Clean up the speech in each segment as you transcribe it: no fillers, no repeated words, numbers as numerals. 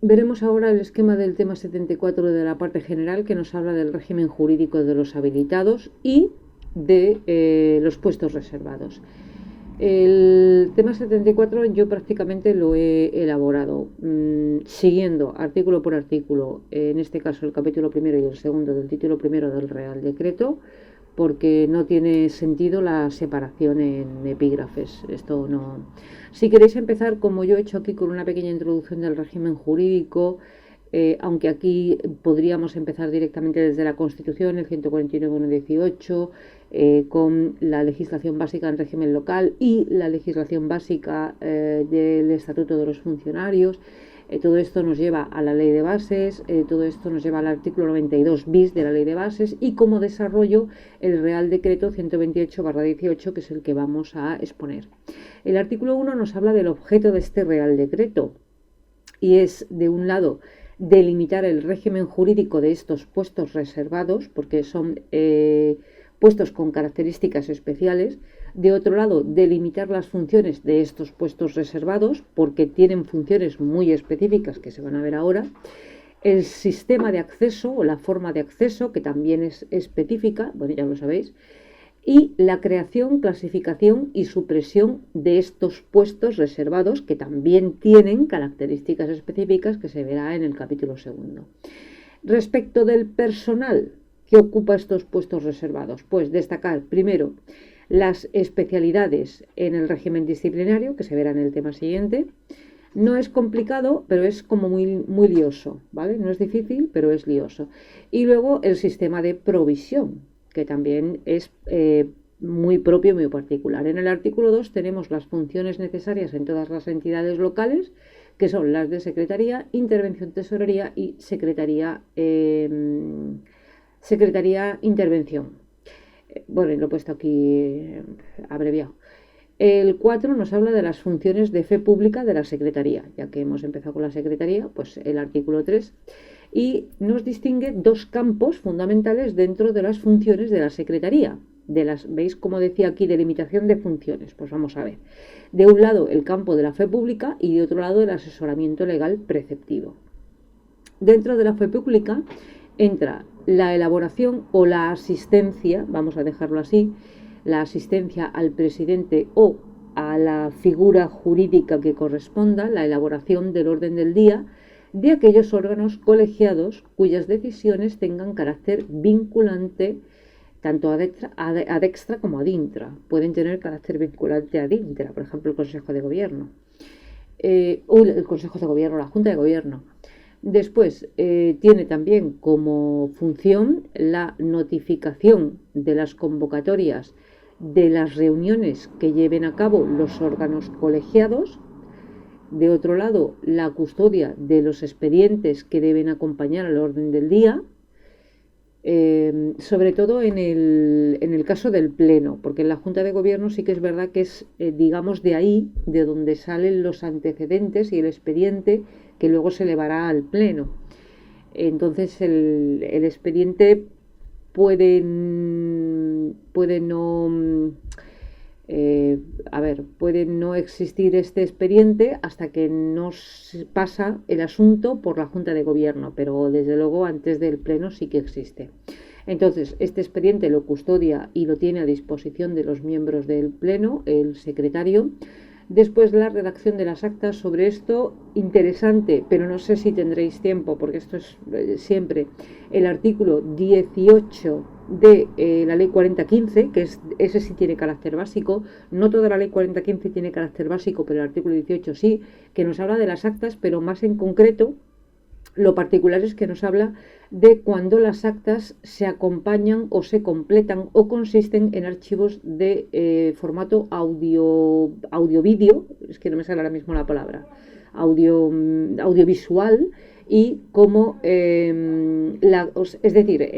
Veremos ahora el esquema del tema 74 de la parte general, que nos habla del régimen jurídico de los habilitados y de los puestos reservados. El tema 74 yo prácticamente lo he elaborado siguiendo artículo por artículo, en este caso el capítulo primero y el segundo del título primero del Real Decreto, porque no tiene sentido la separación en epígrafes. Esto no. Si queréis empezar, como yo he hecho aquí, con una pequeña introducción del régimen jurídico, aunque aquí podríamos empezar directamente desde la Constitución, el 149.1.18, con la legislación básica en régimen local y la legislación básica del Estatuto de los Funcionarios. Todo esto nos lleva a la Ley de Bases, todo esto nos lleva al artículo 92 bis de la Ley de Bases y como desarrollo el Real Decreto 128/18, que es el que vamos a exponer. El artículo 1 nos habla del objeto de este Real Decreto y es, de un lado, delimitar el régimen jurídico de estos puestos reservados, porque son puestos con características especiales. De otro lado, delimitar las funciones de estos puestos reservados, porque tienen funciones muy específicas que se van a ver ahora. El sistema de acceso o la forma de acceso, que también es específica, bueno, ya lo sabéis. Y la creación, clasificación y supresión de estos puestos reservados, que también tienen características específicas que se verá en el capítulo segundo. Respecto del personal que ocupa estos puestos reservados, pues destacar primero las especialidades en el régimen disciplinario, que se verá en el tema siguiente. No es complicado, pero es como muy lioso, ¿vale? No es difícil, pero es lioso. Y luego el sistema de provisión, que también es muy propio, muy particular. En el artículo 2 tenemos las funciones necesarias en todas las entidades locales, que son las de Secretaría, Intervención, Tesorería y Secretaría Intervención. Bueno, lo he puesto aquí abreviado. El 4 nos habla de las funciones de fe pública de la Secretaría, ya que hemos empezado con la Secretaría, pues el artículo 3, y nos distingue dos campos fundamentales dentro de las funciones de la Secretaría. ¿Veis cómo decía aquí delimitación de funciones? Pues vamos a ver. De un lado el campo de la fe pública y de otro lado el asesoramiento legal preceptivo. Dentro de la fe pública entra la elaboración o la asistencia, vamos a dejarlo así, la asistencia al presidente o a la figura jurídica que corresponda, la elaboración del orden del día de aquellos órganos colegiados cuyas decisiones tengan carácter vinculante tanto ad extra como ad intra. Pueden tener carácter vinculante ad intra, por ejemplo, el Consejo de Gobierno. El Consejo de Gobierno, la Junta de Gobierno. Después, tiene también como función la notificación de las convocatorias de las reuniones que lleven a cabo los órganos colegiados. De otro lado, la custodia de los expedientes que deben acompañar al orden del día, sobre todo en el caso del Pleno, porque en la Junta de Gobierno sí que es verdad que es, digamos, de ahí, de donde salen los antecedentes y el expediente que luego se elevará al Pleno. Entonces el expediente puede no existir este expediente hasta que no pasa el asunto por la Junta de Gobierno, pero desde luego antes del Pleno sí que existe. Entonces, este expediente lo custodia y lo tiene a disposición de los miembros del Pleno, el secretario. Después la redacción de las actas. Sobre esto, interesante, pero no sé si tendréis tiempo, porque esto es siempre el artículo 18 de la ley 4015, que ese sí tiene carácter básico. No toda la ley 4015 tiene carácter básico, pero el artículo 18 sí, que nos habla de las actas, pero más en concreto, lo particular es que nos habla de cuando las actas se acompañan o se completan o consisten en archivos de formato audio-vídeo, es que no me sale ahora mismo la palabra, audiovisual, y como es decir,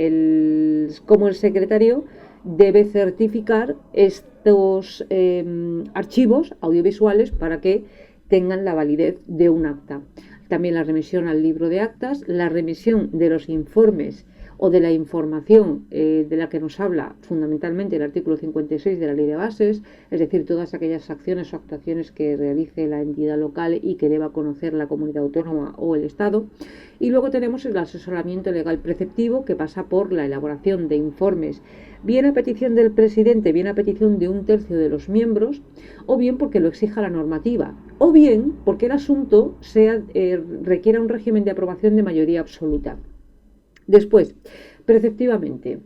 como el secretario debe certificar estos archivos audiovisuales para que tengan la validez de un acta. También la remisión al libro de actas, la remisión de los informes o de la información de la que nos habla fundamentalmente el artículo 56 de la Ley de Bases, es decir, todas aquellas acciones o actuaciones que realice la entidad local y que deba conocer la comunidad autónoma o el Estado. Y luego tenemos el asesoramiento legal preceptivo, que pasa por la elaboración de informes, bien a petición del presidente, bien a petición de un tercio de los miembros, o bien porque lo exija la normativa, o bien porque el asunto requiera un régimen de aprobación de mayoría absoluta. Después, preceptivamente,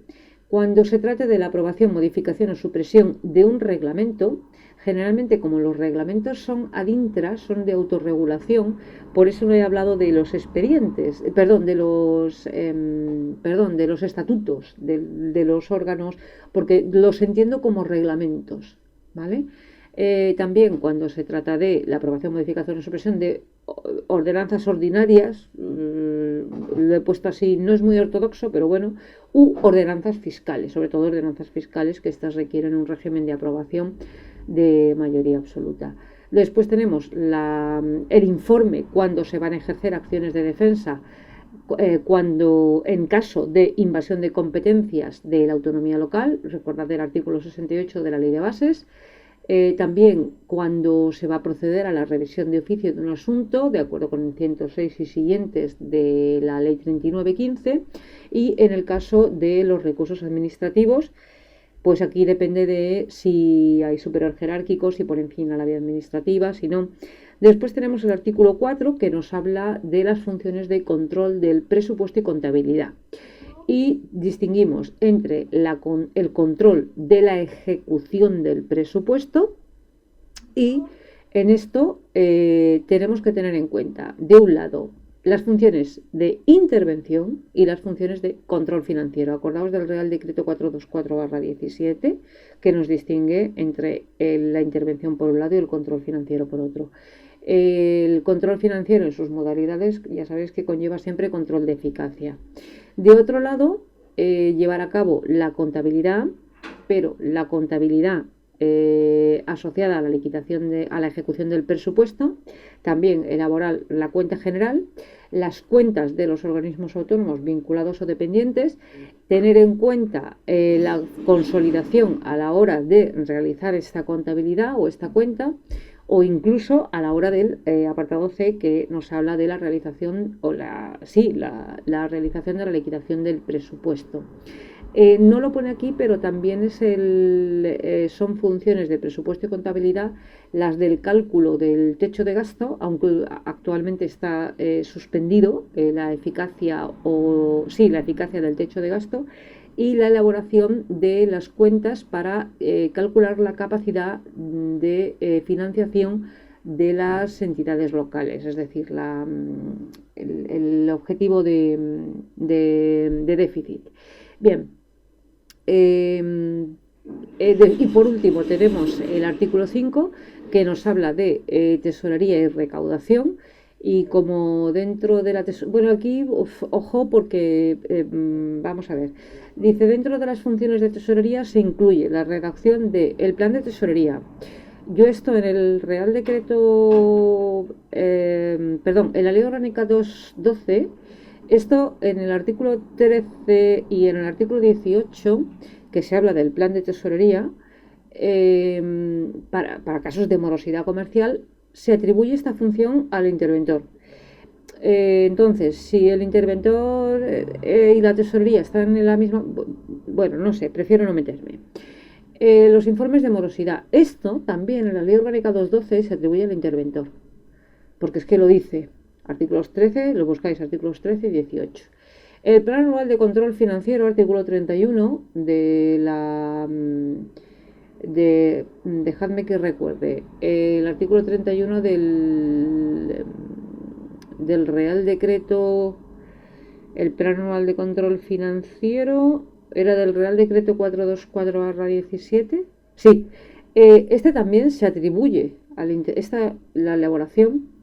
cuando se trate de la aprobación, modificación o supresión de un reglamento, generalmente, como los reglamentos son ad intra, son de autorregulación, por eso no he hablado de los expedientes, de los estatutos de los órganos, porque los entiendo como reglamentos, ¿vale? También cuando se trata de la aprobación, modificación o supresión de ordenanzas ordinarias, lo he puesto así, no es muy ortodoxo, pero bueno, u ordenanzas fiscales, sobre todo ordenanzas fiscales, que estas requieren un régimen de aprobación de mayoría absoluta. Después tenemos el informe cuando se van a ejercer acciones de defensa, cuando en caso de invasión de competencias de la autonomía local, recordad el artículo 68 de la Ley de Bases. También cuando se va a proceder a la revisión de oficio de un asunto, de acuerdo con el 106 y siguientes de la Ley 3915, y en el caso de los recursos administrativos, pues aquí depende de si hay superior jerárquico, si ponen fin a la vía administrativa, si no. Después tenemos el artículo 4, que nos habla de las funciones de control del presupuesto y contabilidad. Y distinguimos entre el control de la ejecución del presupuesto, y en esto tenemos que tener en cuenta, de un lado, las funciones de intervención y las funciones de control financiero. Acordaos del Real Decreto 424/17, que nos distingue entre la intervención por un lado y el control financiero por otro. El control financiero en sus modalidades, ya sabéis que conlleva siempre control de eficacia. De otro lado, llevar a cabo la contabilidad, pero la contabilidad asociada a la liquidación a la ejecución del presupuesto, también elaborar la cuenta general, las cuentas de los organismos autónomos vinculados o dependientes, tener en cuenta la consolidación a la hora de realizar esta contabilidad o esta cuenta, o incluso a la hora del apartado C, que nos habla de la realización la realización de la liquidación del presupuesto. No lo pone aquí, pero también son funciones de presupuesto y contabilidad las del cálculo del techo de gasto, aunque actualmente está suspendido la eficacia del techo de gasto, y la elaboración de las cuentas para calcular la capacidad de financiación de las entidades locales, es decir, el objetivo de déficit. Bien, y por último tenemos el artículo 5, que nos habla de tesorería y recaudación. Y como dentro de la tesorería, bueno, aquí, ojo, porque vamos a ver, dice, dentro de las funciones de tesorería se incluye la redacción del plan de tesorería. Yo esto en el Real Decreto, en la Ley Orgánica 212, esto en el artículo 13 y en el artículo 18, que se habla del plan de tesorería, para casos de morosidad comercial, se atribuye esta función al interventor. Entonces, si el interventor y la tesorería están en la misma... Bueno, no sé, prefiero no meterme. Los informes de morosidad. Esto también en la Ley Orgánica 212 se atribuye al interventor. Porque es que lo dice. Artículos 13, lo buscáis, artículos 13 y 18. El Plan Anual de Control Financiero, artículo 31 de la... dejadme que recuerde, el artículo 31 del Real Decreto, el Plan Anual de Control Financiero, era del Real Decreto 424/17. Sí, este también se atribuye, la elaboración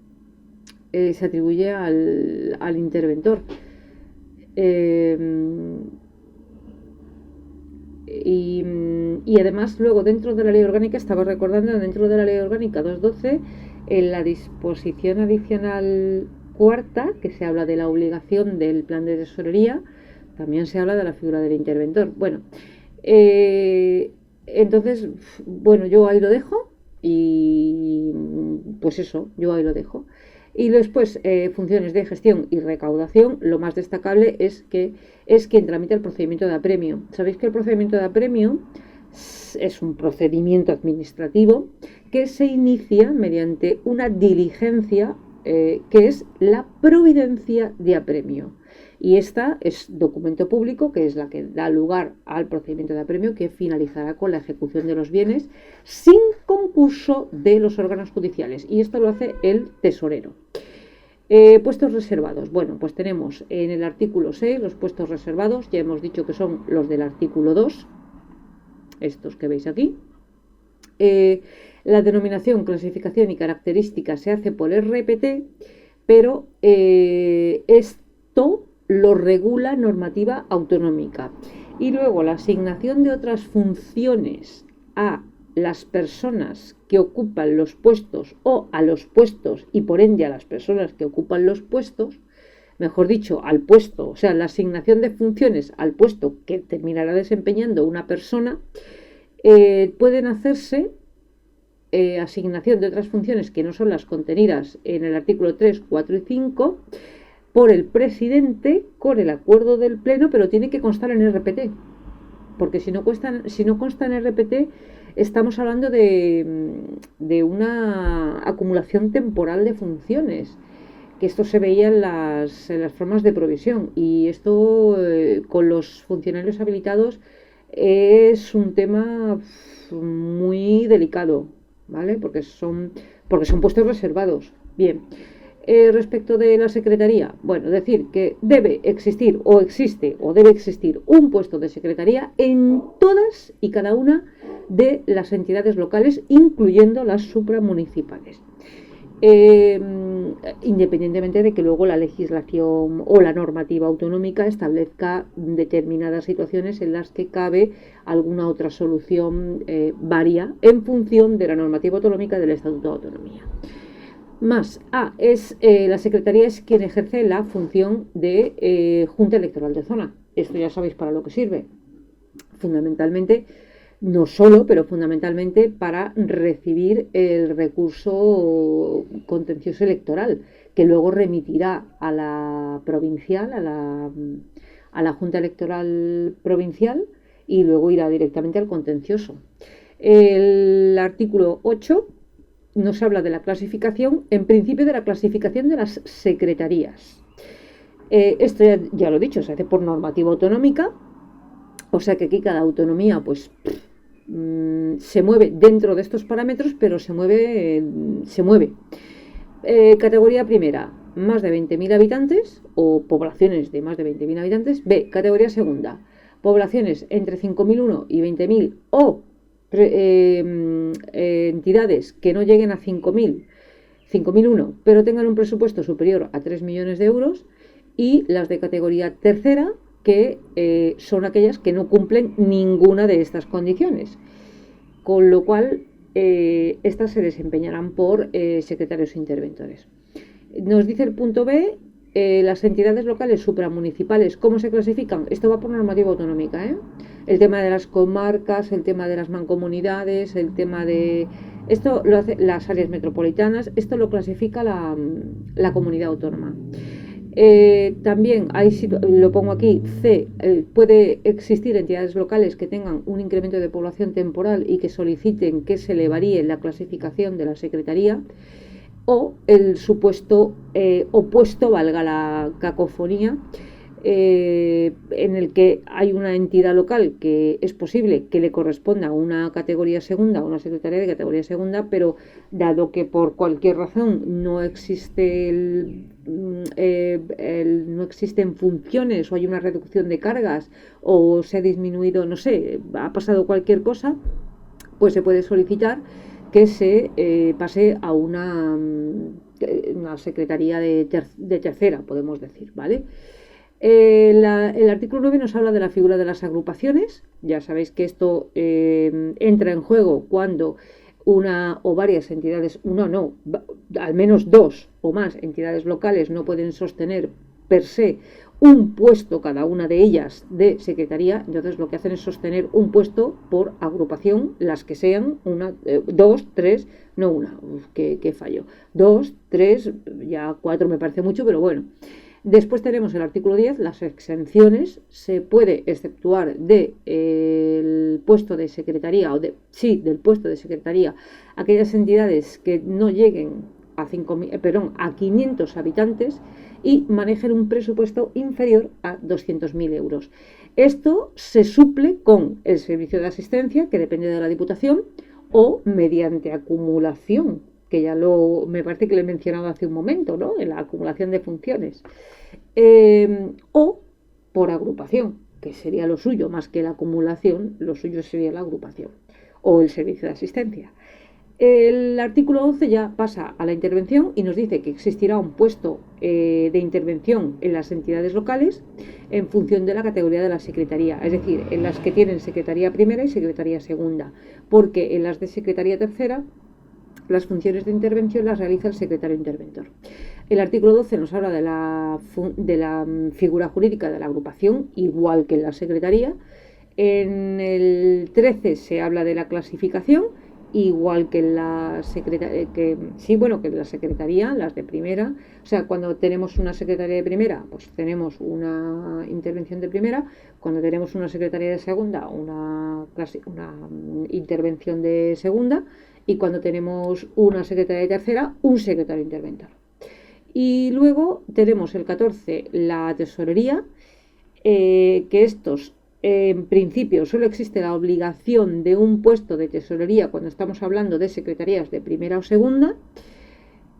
se atribuye al interventor. Y además luego dentro de la ley orgánica, estaba recordando, dentro de la ley orgánica 212, en la disposición adicional cuarta, que se habla de la obligación del plan de tesorería, también se habla de la figura del interventor. Bueno, entonces, bueno, yo ahí lo dejo y pues eso, yo ahí lo dejo. Y después, funciones de gestión y recaudación, lo más destacable es que es quien tramita el procedimiento de apremio. Sabéis que el procedimiento de apremio es un procedimiento administrativo que se inicia mediante una diligencia que es la providencia de apremio. Y esta es documento público, que es la que da lugar al procedimiento de apremio, que finalizará con la ejecución de los bienes sin concurso de los órganos judiciales. Y esto lo hace el tesorero. Puestos reservados. Bueno, pues tenemos en el artículo 6 los puestos reservados. Ya hemos dicho que son los del artículo 2, estos que veis aquí. La denominación, clasificación y características se hace por RPT, pero esto lo regula normativa autonómica. Y luego la asignación de otras funciones a las personas que ocupan los puestos o a los puestos y por ende a las personas que ocupan los puestos, mejor dicho, al puesto, o sea, la asignación de funciones al puesto que terminará desempeñando una persona, pueden hacerse asignación de otras funciones que no son las contenidas en el artículo 3, 4 y 5 por el presidente con el acuerdo del pleno, pero tiene que constar en RPT, porque si no consta en RPT estamos hablando de una acumulación temporal de funciones, que esto se veía en las formas de provisión, y esto con los funcionarios habilitados es un tema muy delicado, ¿vale? Porque son puestos reservados. Bien. Respecto de la secretaría, bueno, decir que debe existir o existe o debe existir un puesto de secretaría en todas y cada una de las entidades locales, incluyendo las supramunicipales. Independientemente de que luego la legislación o la normativa autonómica establezca determinadas situaciones en las que cabe alguna otra solución varia en función de la normativa autonómica del Estatuto de Autonomía. Más la Secretaría es quien ejerce la función de Junta Electoral de Zona. Esto ya sabéis para lo que sirve. Fundamentalmente, no solo, pero fundamentalmente para recibir el recurso contencioso electoral, que luego remitirá a la provincial, a la Junta Electoral Provincial, y luego irá directamente al contencioso. El artículo 8 nos habla de la clasificación, en principio de la clasificación de las secretarías. Esto ya lo he dicho, se hace por normativa autonómica, o sea que aquí cada autonomía pues se mueve dentro de estos parámetros, pero se mueve. Categoría primera, más de 20.000 habitantes o poblaciones de más de 20.000 habitantes. B, categoría segunda, poblaciones entre 5.001 y 20.000 o entidades que no lleguen a 5.001, pero tengan un presupuesto superior a 3 millones de euros, y las de categoría tercera, que son aquellas que no cumplen ninguna de estas condiciones, con lo cual estas se desempeñarán por secretarios interventores. Nos dice el punto B, las entidades locales supramunicipales, ¿cómo se clasifican? Esto va por normativa autonómica, ¿eh? El tema de las comarcas, el tema de las mancomunidades, el tema de... Esto lo hace las áreas metropolitanas, esto lo clasifica la comunidad autónoma. También lo pongo aquí, C, puede existir entidades locales que tengan un incremento de población temporal y que soliciten que se le varíe la clasificación de la secretaría, o el supuesto opuesto, valga la cacofonía, en el que hay una entidad local que es posible que le corresponda a una categoría segunda, una secretaría de categoría segunda, pero dado que por cualquier razón no existen funciones, o hay una reducción de cargas, o se ha disminuido, no sé, ha pasado cualquier cosa, pues se puede solicitar que se pase a una secretaría de tercera, podemos decir, ¿vale? El artículo 9 nos habla de la figura de las agrupaciones. Ya sabéis que esto entra en juego cuando una o varias entidades, al menos dos o más entidades locales no pueden sostener per se un puesto cada una de ellas de secretaría. Entonces lo que hacen es sostener un puesto por agrupación, las que sean, una, dos, tres, no una, qué fallo, dos, tres, ya cuatro me parece mucho, pero bueno. Después tenemos el artículo 10, las exenciones. Se puede exceptuar del puesto de secretaría, del puesto de secretaría, aquellas entidades que no lleguen a 500 habitantes y manejen un presupuesto inferior a 200.000 euros. Esto se suple con el servicio de asistencia, que depende de la Diputación, o mediante acumulación, que me parece que le he mencionado hace un momento, ¿no? En la acumulación de funciones. O por agrupación, que sería lo suyo, más que la acumulación, lo suyo sería la agrupación o el servicio de asistencia. El artículo 11 ya pasa a la intervención y nos dice que existirá un puesto de intervención en las entidades locales en función de la categoría de la secretaría, es decir, en las que tienen secretaría primera y secretaría segunda, porque en las de secretaría tercera las funciones de intervención las realiza el secretario interventor. El artículo 12 nos habla de la figura jurídica de la agrupación, igual que en la secretaría. En el 13 se habla de la clasificación, igual que en la secretaría, que en la secretaría, las de primera. O sea, cuando tenemos una secretaría de primera, pues tenemos una intervención de primera. Cuando tenemos una secretaría de segunda, una intervención de segunda. Y cuando tenemos una secretaria de tercera, un secretario interventor. Y luego tenemos el 14, la tesorería, que estos, en principio, solo existe la obligación de un puesto de tesorería cuando estamos hablando de secretarías de primera o segunda.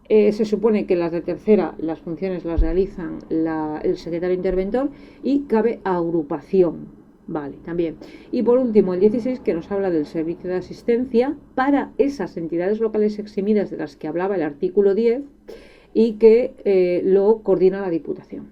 Se supone que las de tercera, las funciones las realizan el secretario interventor y cabe agrupación. Vale, también. Y por último, el 16, que nos habla del servicio de asistencia para esas entidades locales eximidas de las que hablaba el artículo 10 y que lo coordina la Diputación.